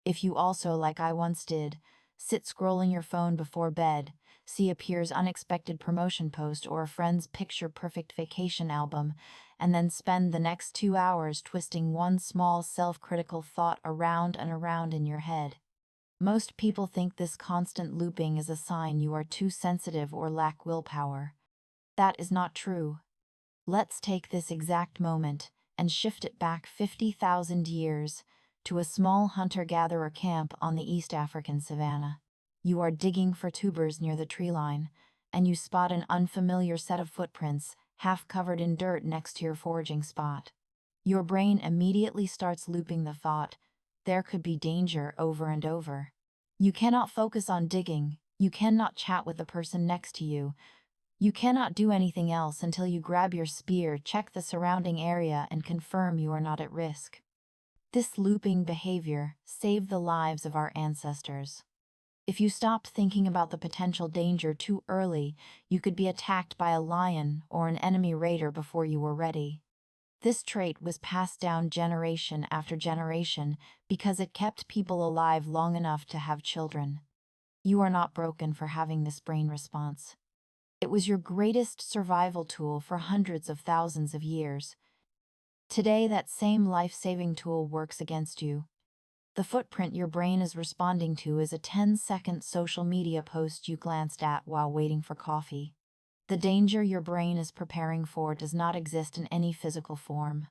If you also, like I once did, sit scrolling your phone before bed, see a peer's unexpected promotion post or a friend's picture-perfect vacation album, and then spend the next 2 hours twisting one small self-critical thought around and around in your head. Most people think this constant looping is a sign you are too sensitive or lack willpower. That is not true. Let's take this exact moment and shift it back 50,000 years to a small hunter-gatherer camp on the East African savanna. You are digging for tubers near the tree line, and you spot an unfamiliar set of footprints, half covered in dirt next to your foraging spot. Your brain immediately starts looping the thought, there could be danger, over and over. You cannot focus on digging, you cannot chat with the person next to you, you cannot do anything else until you grab your spear, check the surrounding area, and confirm you are not at risk. This looping behavior saved the lives of our ancestors. If you stopped thinking about the potential danger too early, you could be attacked by a lion or an enemy raider before you were ready. This trait was passed down generation after generation because it kept people alive long enough to have children. You are not broken for having this brain response. It was your greatest survival tool for hundreds of thousands of years. Today, that same life-saving tool works against you. The footprint your brain is responding to is a 10-second social media post you glanced at while waiting for coffee. The danger your brain is preparing for does not exist in any physical form.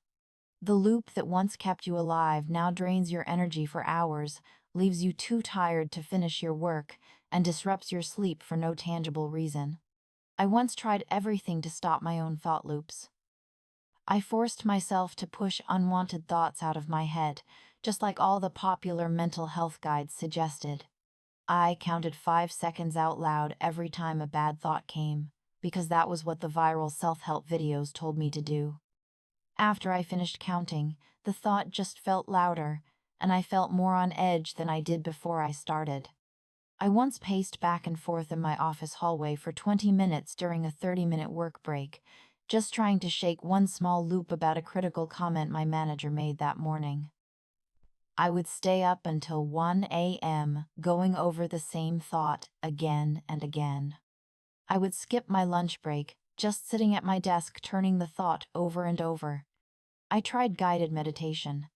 The loop that once kept you alive now drains your energy for hours, leaves you too tired to finish your work, and disrupts your sleep for no tangible reason. I once tried everything to stop my own thought loops. I forced myself to push unwanted thoughts out of my head, just like all the popular mental health guides suggested. I counted 5 seconds out loud every time a bad thought came, because that was what the viral self-help videos told me to do. After I finished counting, the thought just felt louder, and I felt more on edge than I did before I started. I once paced back and forth in my office hallway for 20 minutes during a 30-minute work break, just trying to shake one small loop about a critical comment my manager made that morning. I would stay up until 1 a.m., going over the same thought again and again. I would skip my lunch break, just sitting at my desk turning the thought over and over. I tried guided meditation.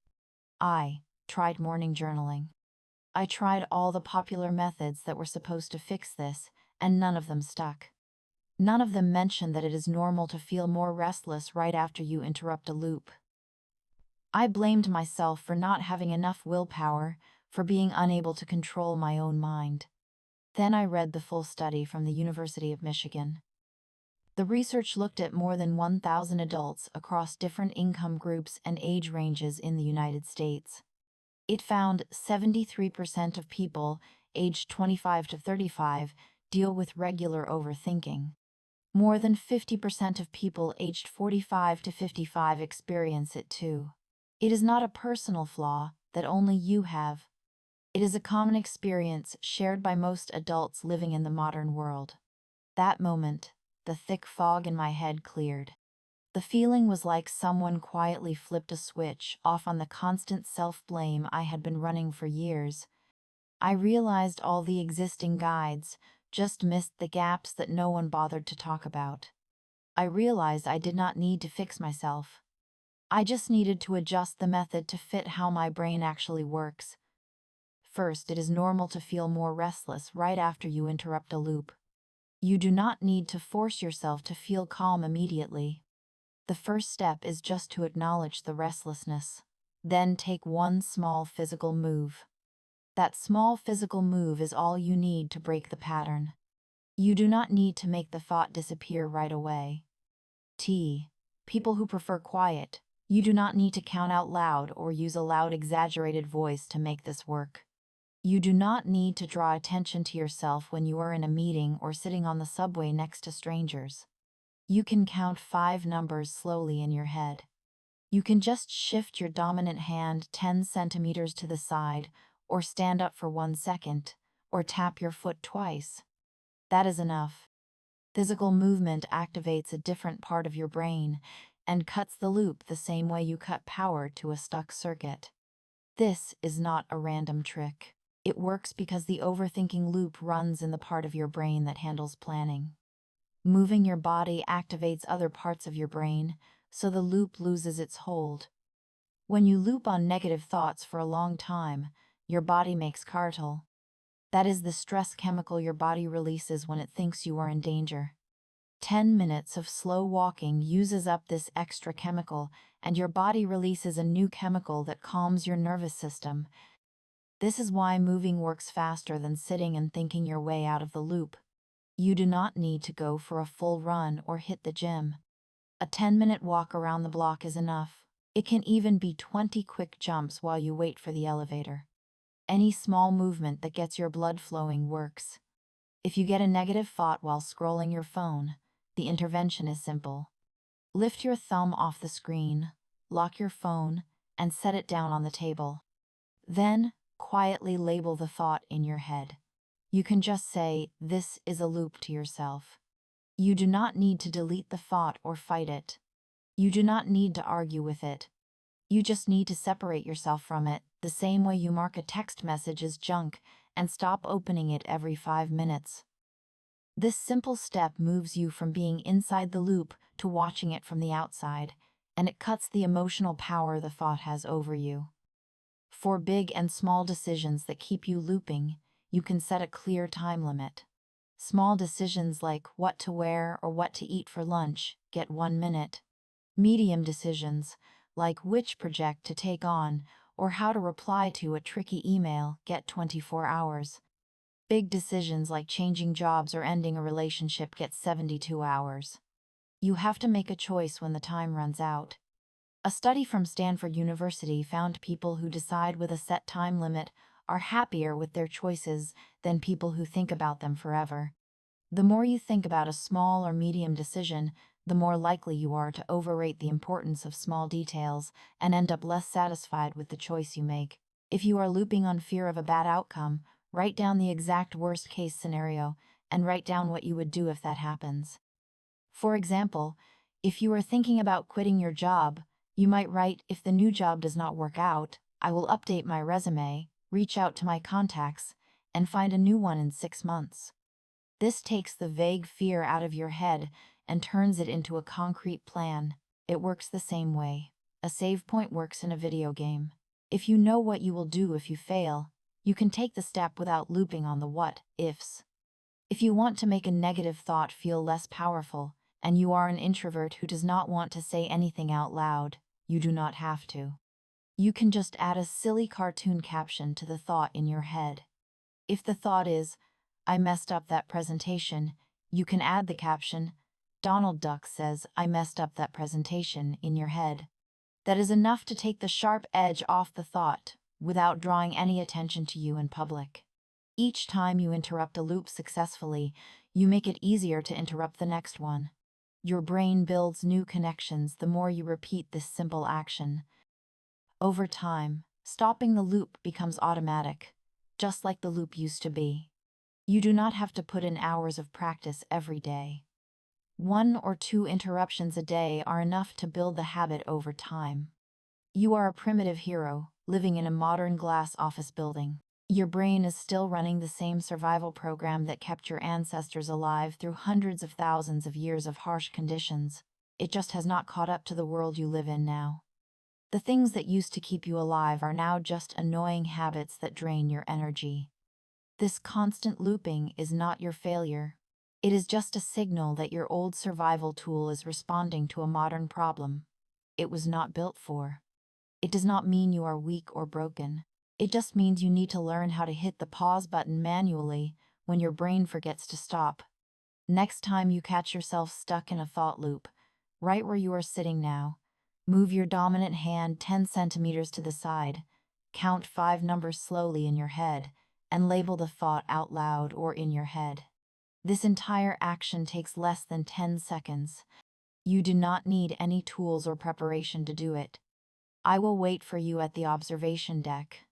I tried morning journaling. I tried all the popular methods that were supposed to fix this, and none of them stuck. None of them mention that it is normal to feel more restless right after you interrupt a loop. I blamed myself for not having enough willpower, for being unable to control my own mind. Then I read the full study from the University of Michigan. The research looked at more than 1,000 adults across different income groups and age ranges in the United States. It found 73% of people aged 25 to 35 deal with regular overthinking. More than 50% of people aged 45 to 55 experience it too. It is not a personal flaw that only you have. It is a common experience shared by most adults living in the modern world. That moment, the thick fog in my head cleared. The feeling was like someone quietly flipped a switch off on the constant self-blame I had been running for years. I realized all the existing guides just missed the gaps that no one bothered to talk about. I realized I did not need to fix myself. I just needed to adjust the method to fit how my brain actually works. First, it is normal to feel more restless right after you interrupt a loop. You do not need to force yourself to feel calm immediately. The first step is just to acknowledge the restlessness. Then take one small physical move. That small physical move is all you need to break the pattern. You do not need to make the thought disappear right away. People who prefer quiet, you do not need to count out loud or use a loud exaggerated voice to make this work. You do not need to draw attention to yourself when you are in a meeting or sitting on the subway next to strangers. You can count 5 numbers slowly in your head. You can just shift your dominant hand 10 centimeters to the side, or stand up for 1 second, or tap your foot twice. That is enough. Physical movement activates a different part of your brain and cuts the loop the same way you cut power to a stuck circuit. This is not a random trick. It works because the overthinking loop runs in the part of your brain that handles planning. Moving your body activates other parts of your brain, so the loop loses its hold. When you loop on negative thoughts for a long time, your body makes cortisol. That is the stress chemical your body releases when it thinks you are in danger. 10 minutes of slow walking uses up this extra chemical, and your body releases a new chemical that calms your nervous system. This is why moving works faster than sitting and thinking your way out of the loop. You do not need to go for a full run or hit the gym. A 10-minute walk around the block is enough. It can even be 20 quick jumps while you wait for the elevator. Any small movement that gets your blood flowing works. If you get a negative thought while scrolling your phone, the intervention is simple. Lift your thumb off the screen, lock your phone, and set it down on the table. Then, quietly label the thought in your head. You can just say, "This is a loop," to yourself. You do not need to delete the thought or fight it. You do not need to argue with it. You just need to separate yourself from it, the same way you mark a text message as junk and stop opening it every 5 minutes. This simple step moves you from being inside the loop to watching it from the outside, and it cuts the emotional power the thought has over you. For big and small decisions that keep you looping, you can set a clear time limit. Small decisions like what to wear or what to eat for lunch get 1 minute. Medium decisions, like which project to take on or how to reply to a tricky email, get 24 hours. Big decisions like changing jobs or ending a relationship get 72 hours. You have to make a choice when the time runs out. A study from Stanford University found people who decide with a set time limit are happier with their choices than people who think about them forever. The more you think about a small or medium decision, the more likely you are to overrate the importance of small details and end up less satisfied with the choice you make. If you are looping on fear of a bad outcome, write down the exact worst-case scenario and write down what you would do if that happens. For example, if you are thinking about quitting your job, you might write, "If the new job does not work out, I will update my resume, reach out to my contacts, and find a new one in 6 months." This takes the vague fear out of your head and turns it into a concrete plan. It works the same way a save point works in a video game. If you know what you will do if you fail, you can take the step without looping on the what-ifs. If you want to make a negative thought feel less powerful, and you are an introvert who does not want to say anything out loud, you do not have to. You can just add a silly cartoon caption to the thought in your head. If the thought is, "I messed up that presentation," you can add the caption, "Donald Duck says I messed up that presentation," in your head. That is enough to take the sharp edge off the thought, without drawing any attention to you in public. Each time you interrupt a loop successfully, you make it easier to interrupt the next one. Your brain builds new connections the more you repeat this simple action. Over time, stopping the loop becomes automatic, just like the loop used to be. You do not have to put in hours of practice every day. 1 or 2 interruptions a day are enough to build the habit over time. You are a primitive hero, living in a modern glass office building. Your brain is still running the same survival program that kept your ancestors alive through hundreds of thousands of years of harsh conditions. It just has not caught up to the world you live in now. The things that used to keep you alive are now just annoying habits that drain your energy. This constant looping is not your failure. It is just a signal that your old survival tool is responding to a modern problem it was not built for. It does not mean you are weak or broken. It just means you need to learn how to hit the pause button manually when your brain forgets to stop. Next time you catch yourself stuck in a thought loop, right where you are sitting now, move your dominant hand 10 centimeters to the side, count 5 numbers slowly in your head, and label the thought out loud or in your head. This entire action takes less than 10 seconds. You do not need any tools or preparation to do it. I will wait for you at the observation deck.